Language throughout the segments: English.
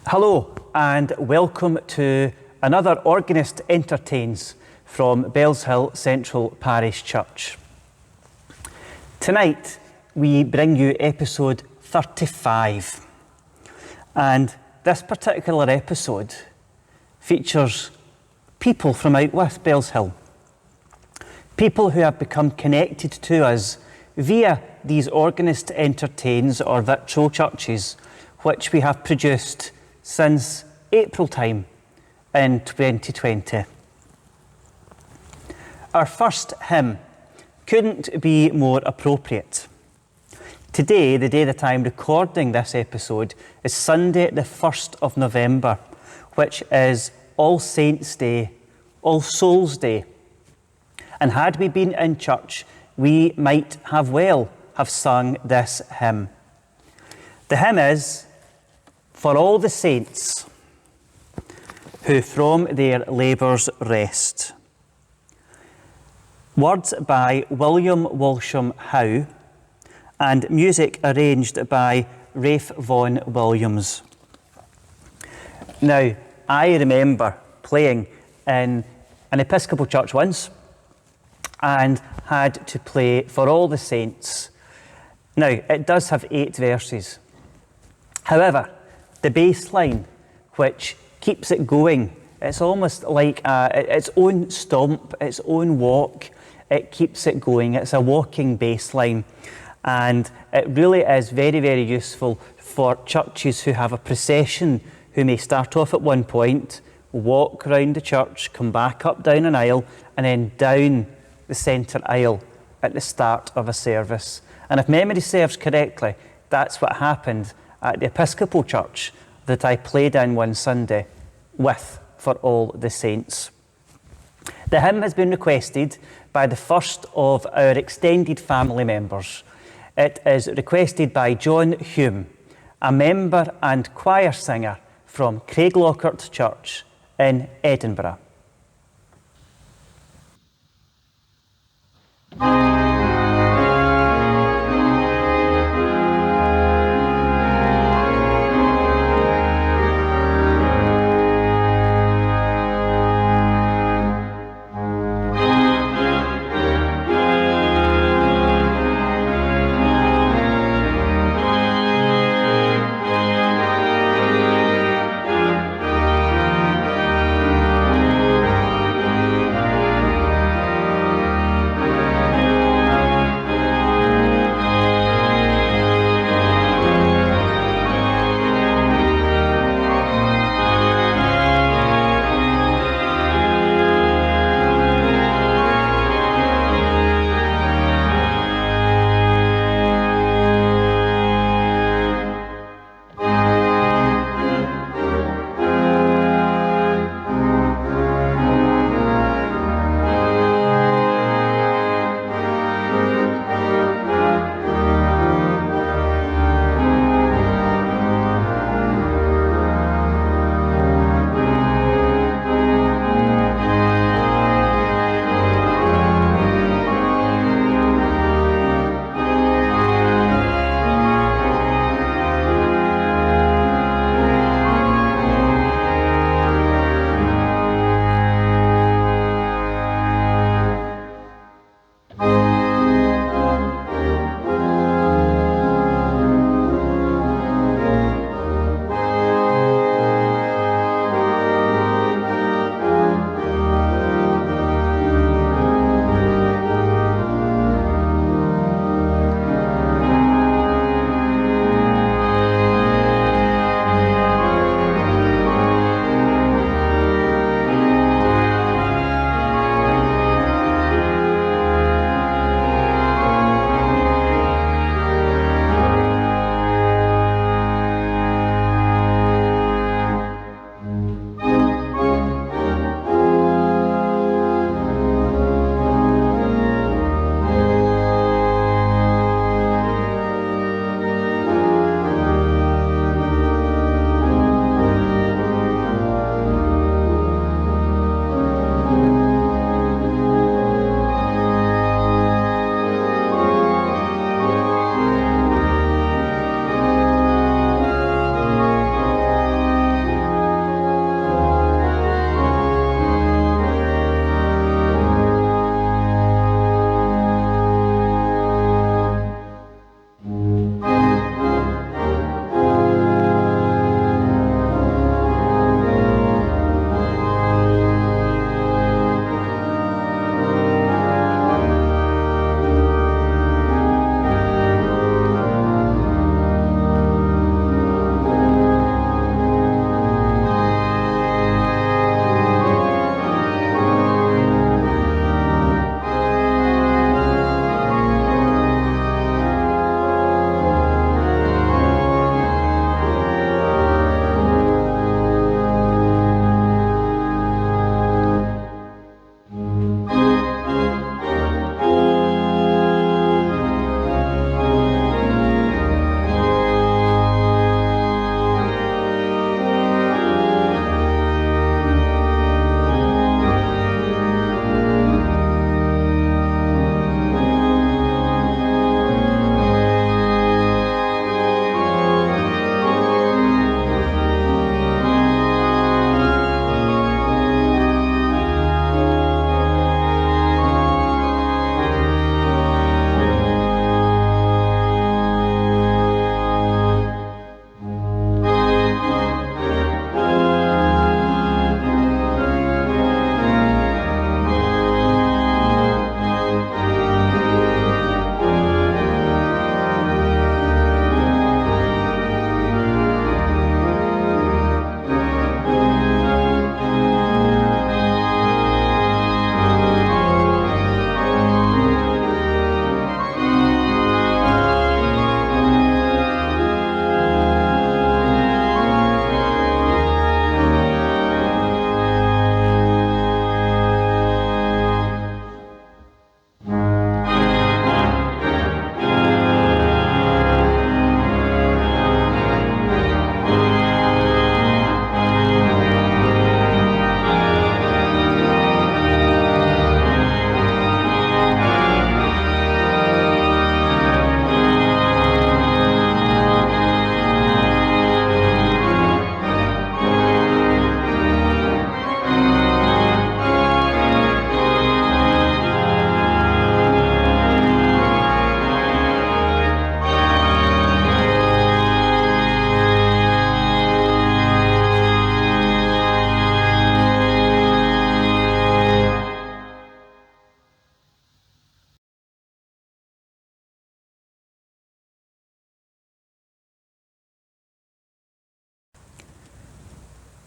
Hello and welcome to another Organist Entertains from Bellshill Central Parish Church. Tonight we bring you episode 35, and this particular episode features people from out with Bellshill, people who have become connected to us via these Organist Entertains or virtual churches which we have produced since April time in 2020. Our first hymn couldn't be more appropriate. Today, the day that I'm recording this episode, is Sunday the 1st of November, which is All Saints' Day, All Souls' Day. And had we been in church, we might have sung this hymn. The hymn is "For all the saints who from their labours rest." Words by William Walsham Howe and music arranged by Rafe Vaughan Williams. Now, I remember playing in an Episcopal church once and had to play For All the Saints. Now, it does have 8 verses. However, the bass line, which keeps it going, it's almost like its own stomp, its own walk. It keeps it going. It's a walking bass line. And it really is very, very useful for churches who have a procession, who may start off at one point, walk round the church, come back up down an aisle, and then down the centre aisle at the start of a service. And if memory serves correctly, that's what happened at the Episcopal church that I played in one Sunday with For All the Saints. The hymn has been requested by the first of our extended family members. It is requested by John Hume, a member and choir singer from Craiglockhart Church in Edinburgh.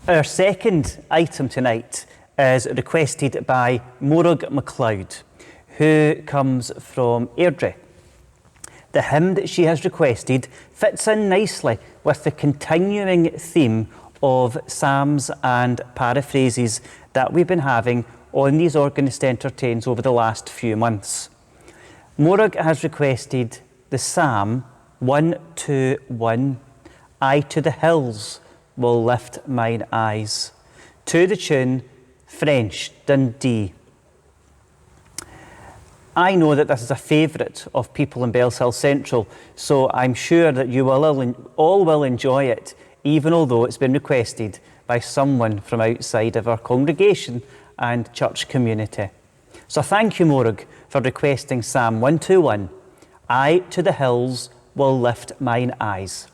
Our second item tonight is requested by Morag MacLeod, who comes from Airdrie. The hymn that she has requested fits in nicely with the continuing theme of psalms and paraphrases that we've been having on these Organist Entertains over the last few months. Morag has requested the Psalm 121, I to the hills will lift mine eyes, to the tune French Dundee. I know that this is a favourite of people in Bellshill Central, so I'm sure that you all will enjoy it, even although it's been requested by someone from outside of our congregation and church community. So thank you, Morag, for requesting Psalm 121, I to the hills will lift mine eyes.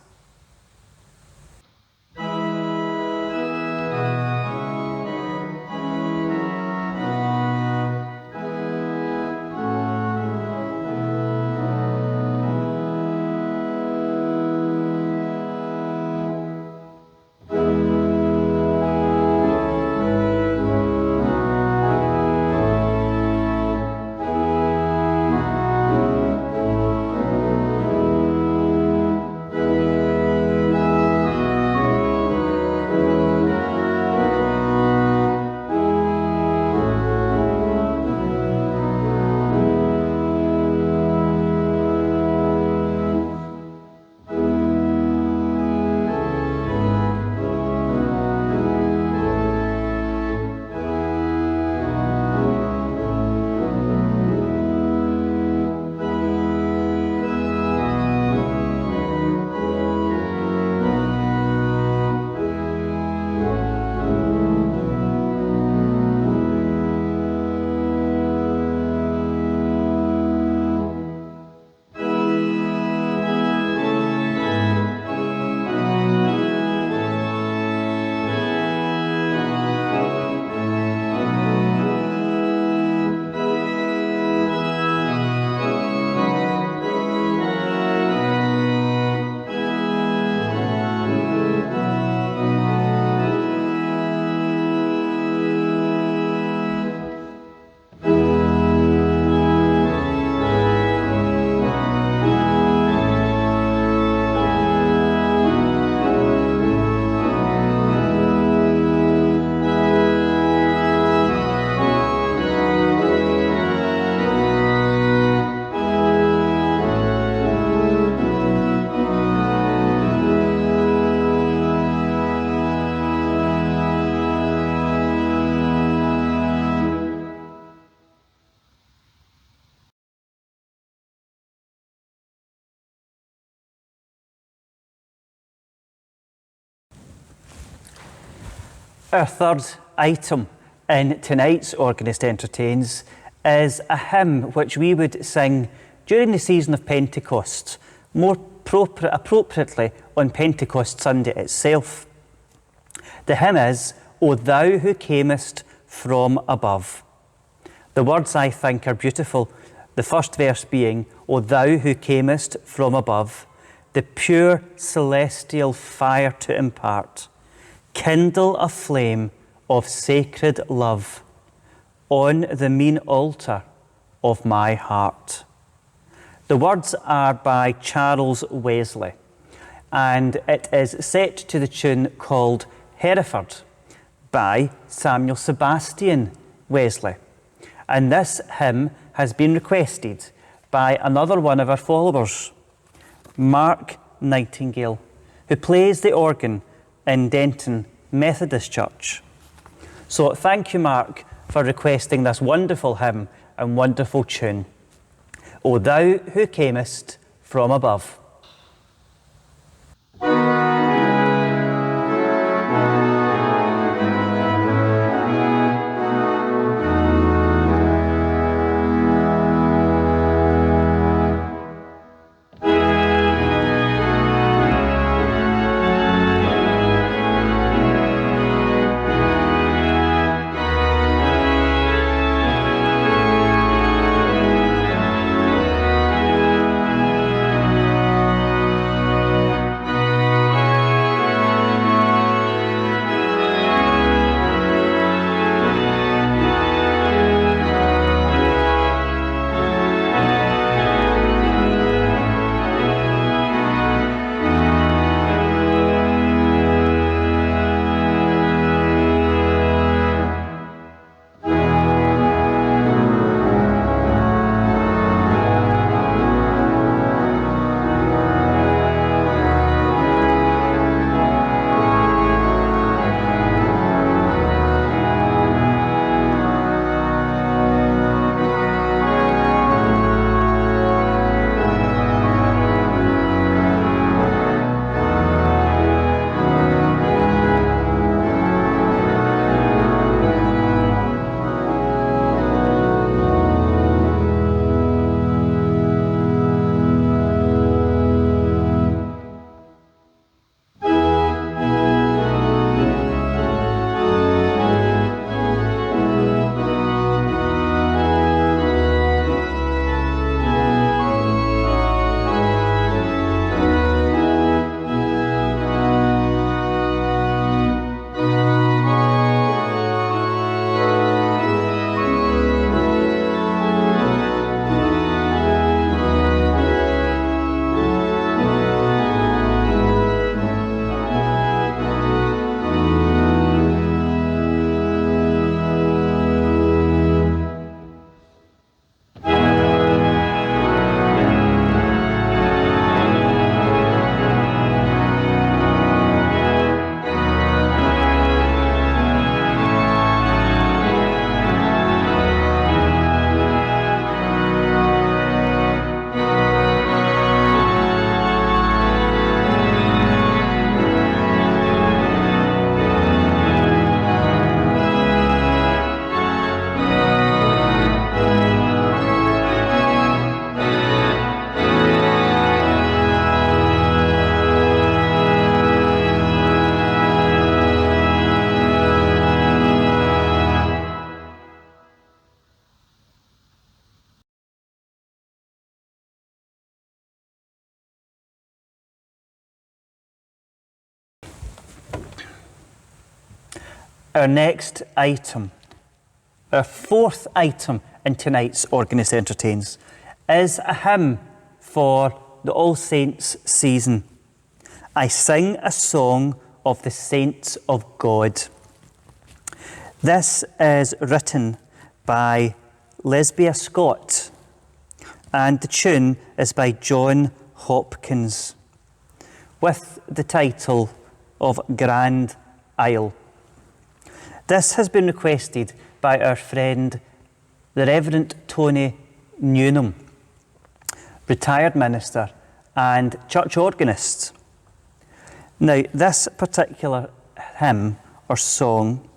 Our third item in tonight's Organist Entertains is a hymn which we would sing during the season of Pentecost, more appropriately on Pentecost Sunday itself. The hymn is, O Thou who camest from above. The words, I think, are beautiful. The first verse being, O Thou who camest from above, the pure celestial fire to impart, kindle a flame of sacred love on the mean altar of my heart. The words are by Charles Wesley, and it is set to the tune called Hereford by Samuel Sebastian Wesley. And this hymn has been requested by another one of our followers, Mark Nightingale, who plays the organ in Denton Methodist Church. So thank you, Mark, for requesting this wonderful hymn and wonderful tune. O Thou who camest from above. Our next item, our fourth item in tonight's Organist Entertains, is a hymn for the All Saints season. I sing a song of the saints of God. This is written by Lesbia Scott, and the tune is by John Hopkins, with the title of Grand Isle. This has been requested by our friend, the Reverend Tony Newnham, retired minister and church organist. Now, this particular hymn or song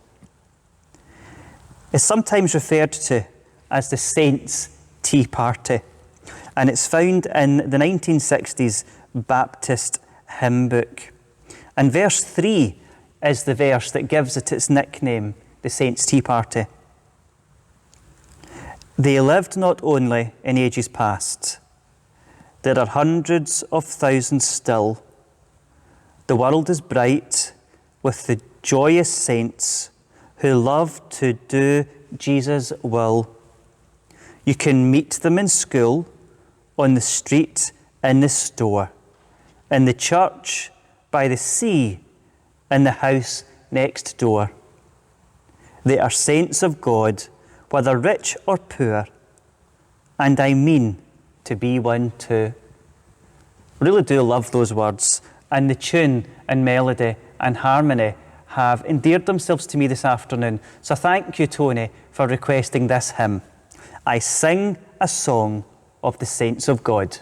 is sometimes referred to as the Saints' Tea Party, and it's found in the 1960s Baptist hymn book. And verse 3 is the verse that gives it its nickname, the Saints' Tea Party. They lived not only in ages past, there are hundreds of thousands still. The world is bright with the joyous saints who love to do Jesus' will. You can meet them in school, on the street, in the store, in the church, by the sea, in the house next door. They are saints of God, whether rich or poor, and I mean to be one too. I really do love those words, and the tune and melody and harmony have endeared themselves to me this afternoon. So thank you, Tony, for requesting this hymn. I sing a song of the saints of God.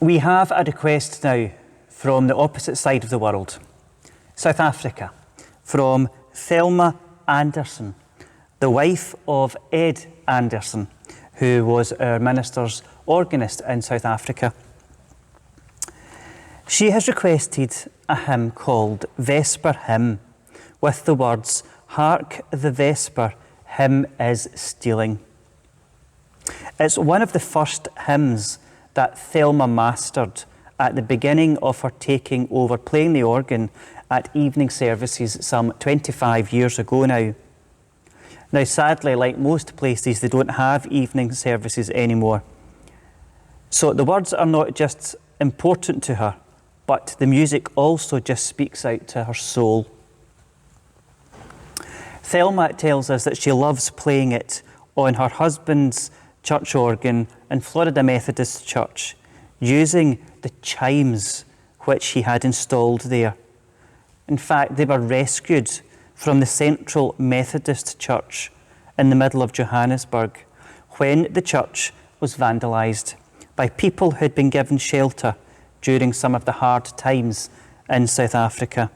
We have a request now from the opposite side of the world, South Africa, from Thelma Anderson, the wife of Ed Anderson, who was our minister's organist in South Africa. She has requested a hymn called Vesper Hymn, with the words, "Hark the vesper, hymn is stealing." It's one of the first hymns that Thelma mastered at the beginning of her taking over playing the organ at evening services some 25 years ago now. Now, sadly, like most places, they don't have evening services anymore. So the words are not just important to her, but the music also just speaks out to her soul. Thelma tells us that she loves playing it on her husband's church organ in Florida Methodist Church, using the chimes which he had installed there. In fact, they were rescued from the Central Methodist Church in the middle of Johannesburg when the church was vandalised by people who had been given shelter during some of the hard times in South Africa.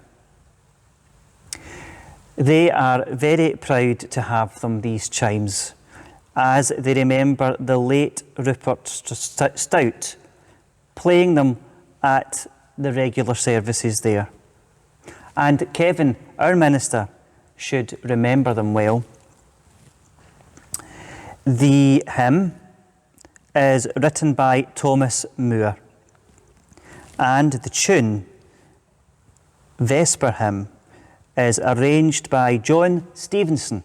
They are very proud to have them, these chimes, as they remember the late Rupert Stout playing them at the regular services there. And Kevin, our minister, should remember them well. The hymn is written by Thomas Moore, and the tune, Vesper Hymn, is arranged by John Stevenson,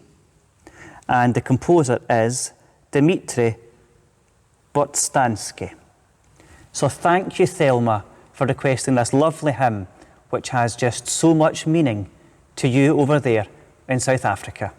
and the composer is Dmitri Botstansky. So thank you, Thelma, for requesting this lovely hymn, which has just so much meaning to you over there in South Africa.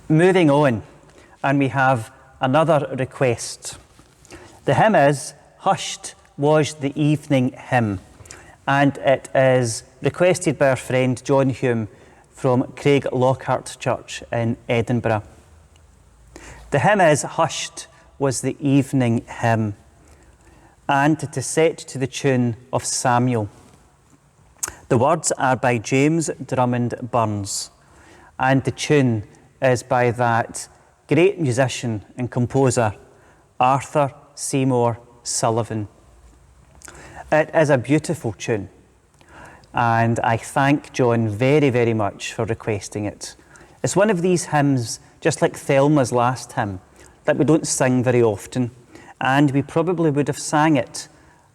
Moving on, and we have another request. The hymn is Hushed Was the Evening Hymn, and it is requested by our friend John Hume from Craig Lockhart Church in Edinburgh. The hymn is Hushed Was the Evening Hymn, and it is set to the tune of Samuel. The words are by James Drummond Burns, and the tune is by that great musician and composer, Arthur Seymour Sullivan. It is a beautiful tune, and I thank John very, very much for requesting it. It's one of these hymns, just like Thelma's last hymn, that we don't sing very often, and we probably would have sang it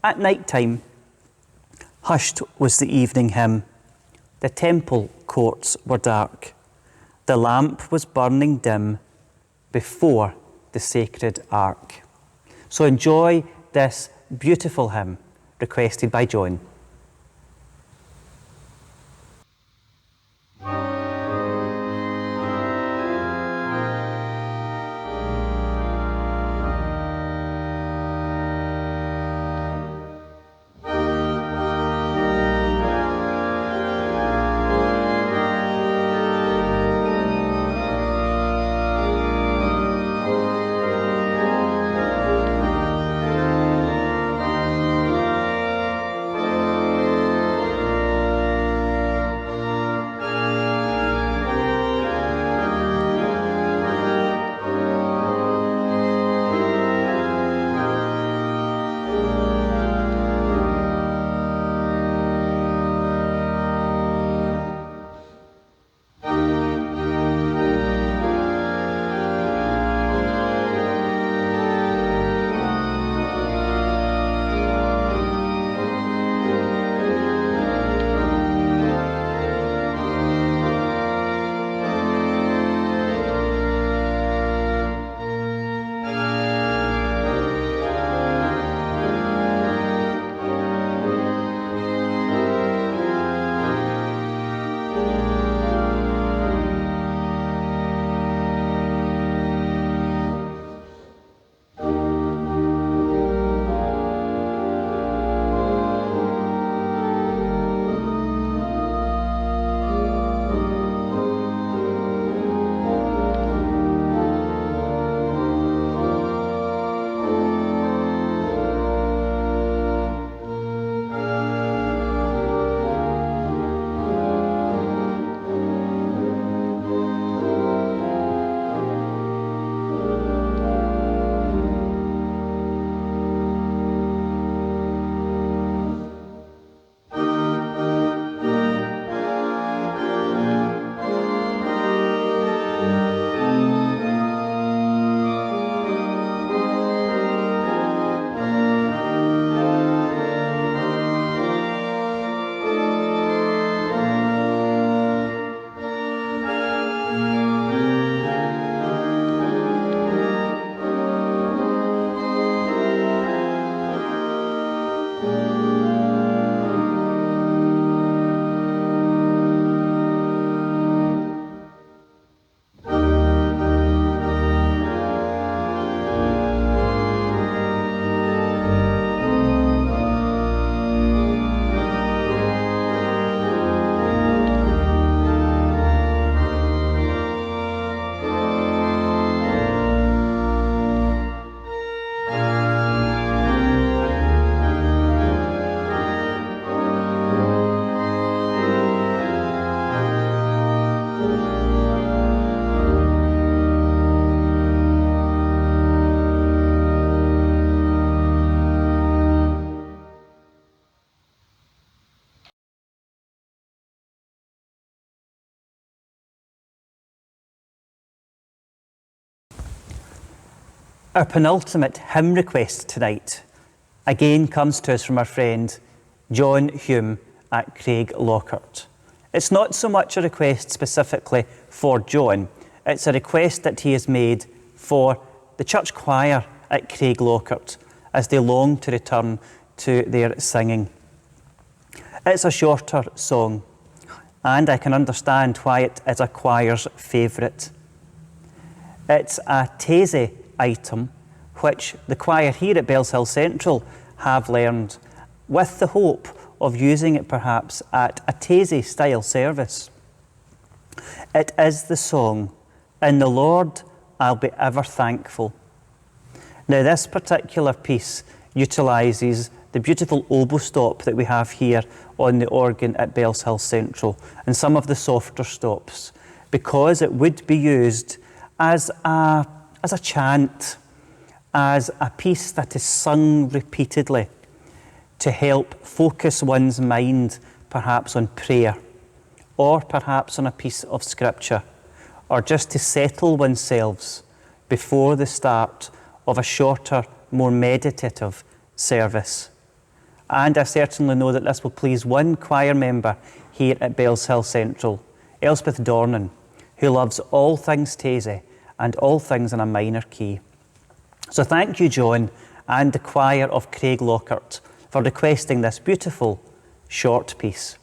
At night time, hushed was the evening hymn. The temple courts were dark. The lamp was burning dim before the sacred ark. So enjoy this beautiful hymn requested by John. Our penultimate hymn request tonight again comes to us from our friend John Hume at Craig Lockhart. It's not so much a request specifically for John, it's a request that he has made for the church choir at Craig Lockhart as they long to return to their singing. It's a shorter song, and I can understand why it is a choir's favourite. It's a Taizé item which the choir here at Bellshill Central have learned with the hope of using it perhaps at a Taizé style service. It is the song, "In the Lord I'll be ever thankful." Now this particular piece utilises the beautiful oboe stop that we have here on the organ at Bellshill Central and some of the softer stops, because it would be used as a chant, as a piece that is sung repeatedly to help focus one's mind perhaps on prayer, or perhaps on a piece of scripture, or just to settle oneself before the start of a shorter, more meditative service. and I certainly know that this will please one choir member here at Bellshill Central, Elspeth Dornan, who loves all things Taysy and all things in a minor key. So thank you, John, and the choir of Craig Lockhart for requesting this beautiful short piece.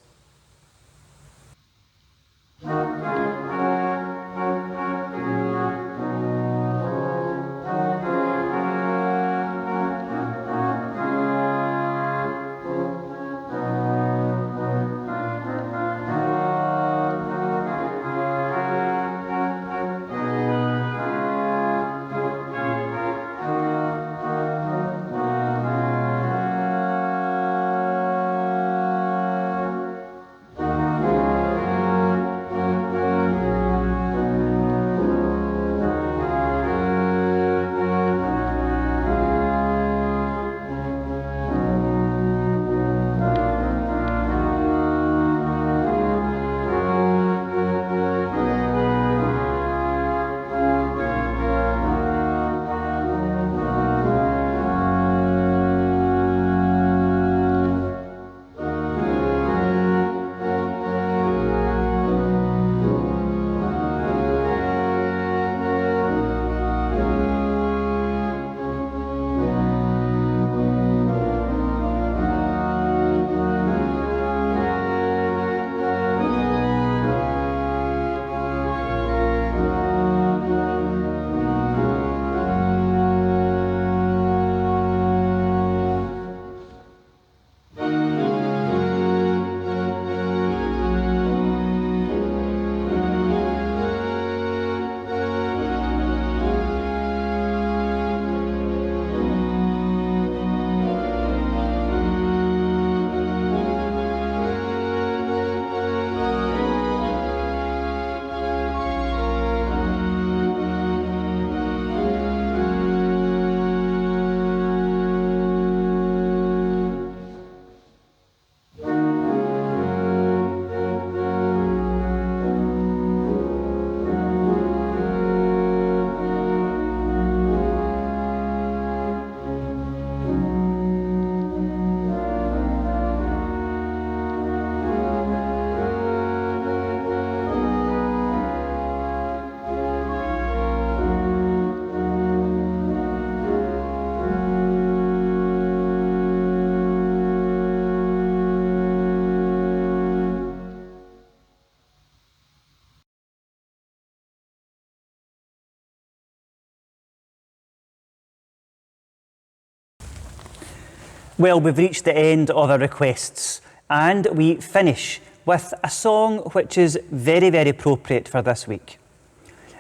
Well, we've reached the end of our requests, and we finish with a song which is very, very appropriate for this week.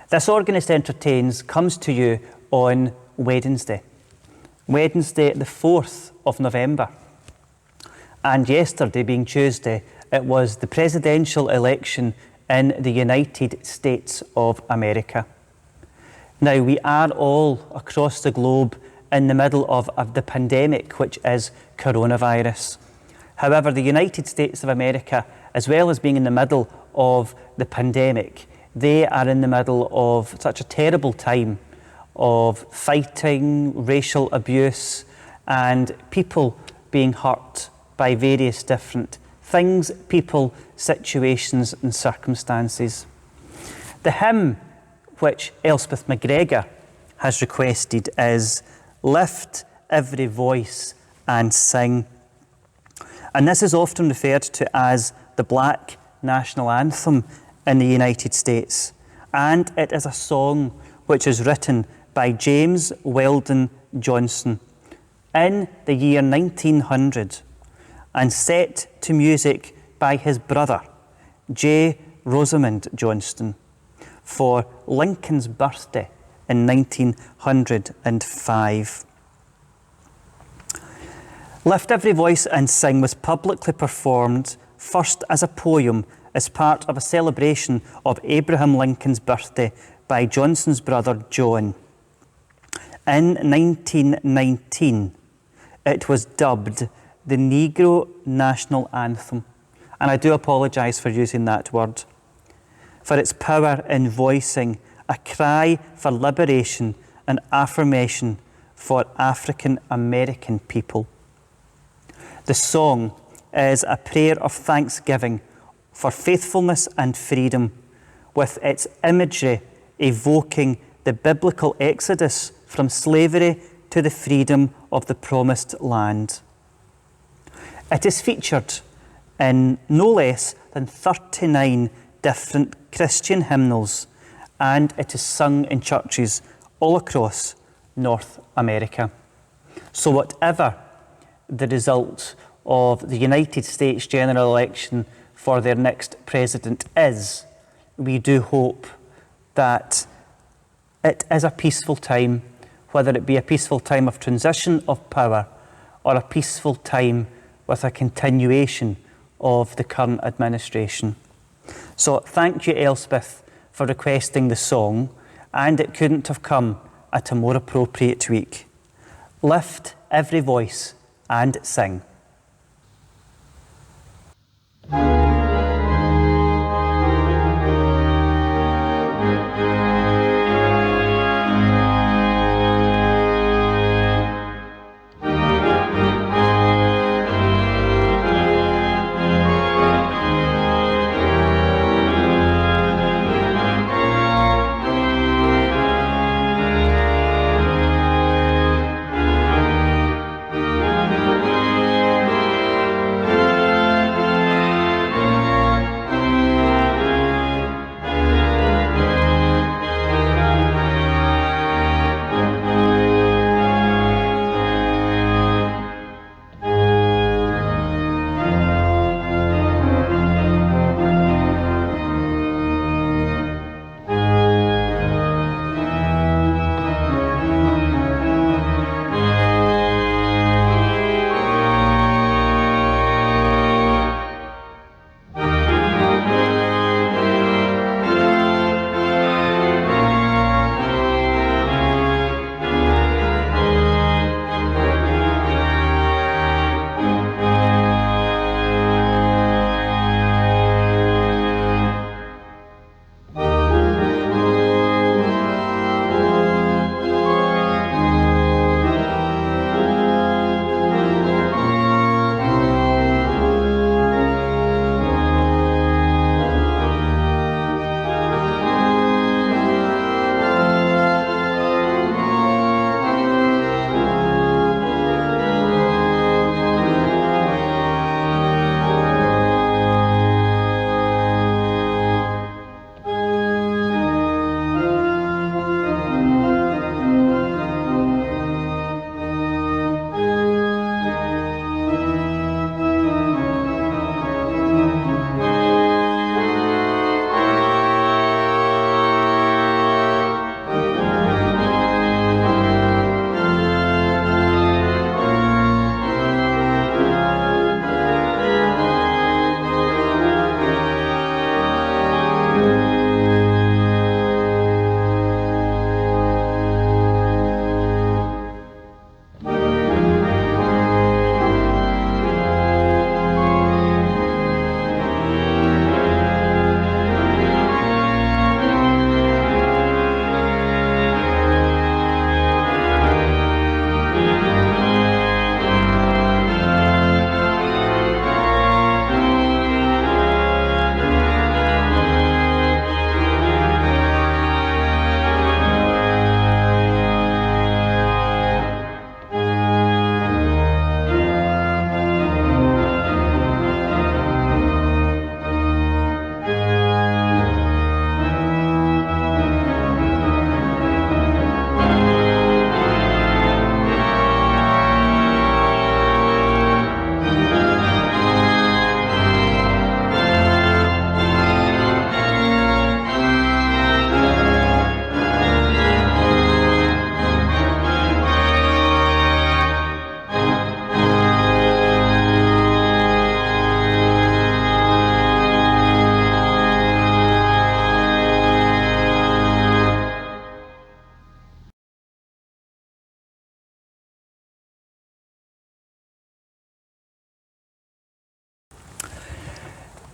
This Organist Entertains comes to you on Wednesday the 4th of November. And yesterday, being Tuesday, it was the presidential election in the United States of America. Now, we are all across the globe in the middle of the pandemic, which is coronavirus. However, the United States of America, as well as being in the middle of the pandemic, they are in the middle of such a terrible time of fighting, racial abuse, and people being hurt by various different things, people, situations and circumstances. The hymn which Elspeth McGregor has requested is "Lift Every Voice and Sing." And this is often referred to as the Black National Anthem in the United States. And it is a song which is written by James Weldon Johnson in the year 1900 and set to music by his brother, J. Rosamond Johnston, for Lincoln's birthday in 1905. Lift Every Voice and Sing was publicly performed first as a poem as part of a celebration of Abraham Lincoln's birthday by Johnson's brother John. In 1919, it was dubbed the Negro National Anthem, and I do apologise for using that word, for its power in voicing a cry for liberation and affirmation for African American people. The song is a prayer of thanksgiving for faithfulness and freedom, with its imagery evoking the biblical exodus from slavery to the freedom of the promised land. It is featured in no less than 39 different Christian hymnals, and it is sung in churches all across North America. So whatever the result of the United States general election for their next president is, we do hope that it is a peaceful time, whether it be a peaceful time of transition of power or a peaceful time with a continuation of the current administration. So thank you, Elspeth, for requesting the song, and it couldn't have come at a more appropriate week. Lift every voice and sing.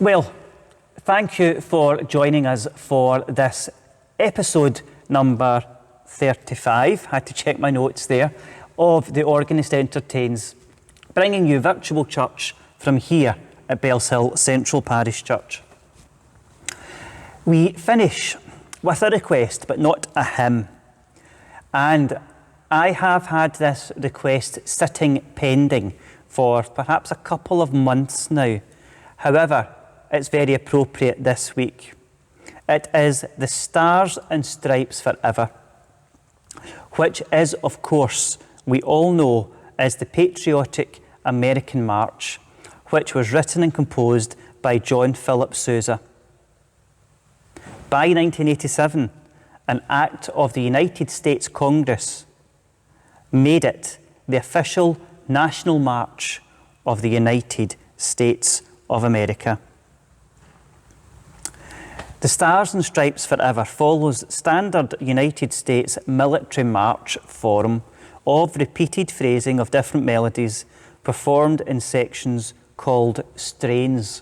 Well, thank you for joining us for this episode number 35, had to check my notes there, of the Organist Entertains bringing you virtual church from here at Bellshill Central Parish Church. We finish with a request, but not a hymn. And I have had this request sitting pending for perhaps a couple of months now. However, it's very appropriate this week. It is the Stars and Stripes Forever, which is, of course, we all know, is the patriotic American march, which was written and composed by John Philip Sousa. By 1987, an act of the United States Congress made it the official national march of the United States of America. The Stars and Stripes Forever follows standard United States military march form of repeated phrasing of different melodies performed in sections called strains.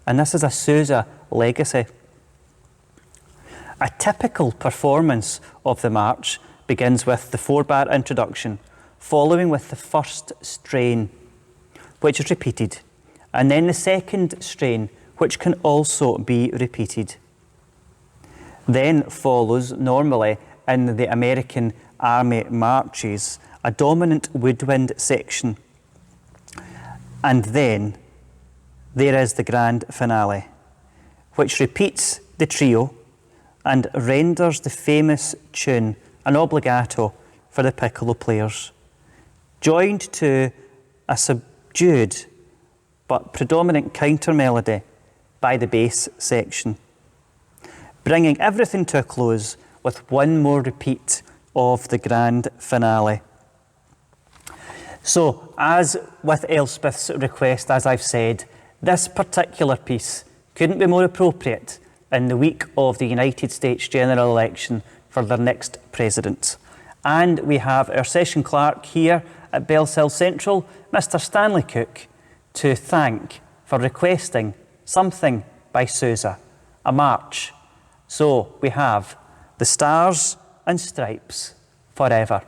And this is a Sousa legacy. A typical performance of the march begins with the 4-bar introduction, following with the first strain, which is repeated, and then the second strain, which can also be repeated. Then follows, normally in the American Army marches, a dominant woodwind section. And then there is the grand finale, which repeats the trio and renders the famous tune an obligato for the piccolo players, joined to a subdued but predominant counter melody by the bass section, bringing everything to a close with one more repeat of the grand finale. So, as with Elspeth's request, as I've said, this particular piece couldn't be more appropriate in the week of the United States general election for their next president. And we have our session clerk here at Bellshill Central, Mr. Stanley Cook, to thank for requesting something by Sousa, a march. So we have the Stars and Stripes Forever.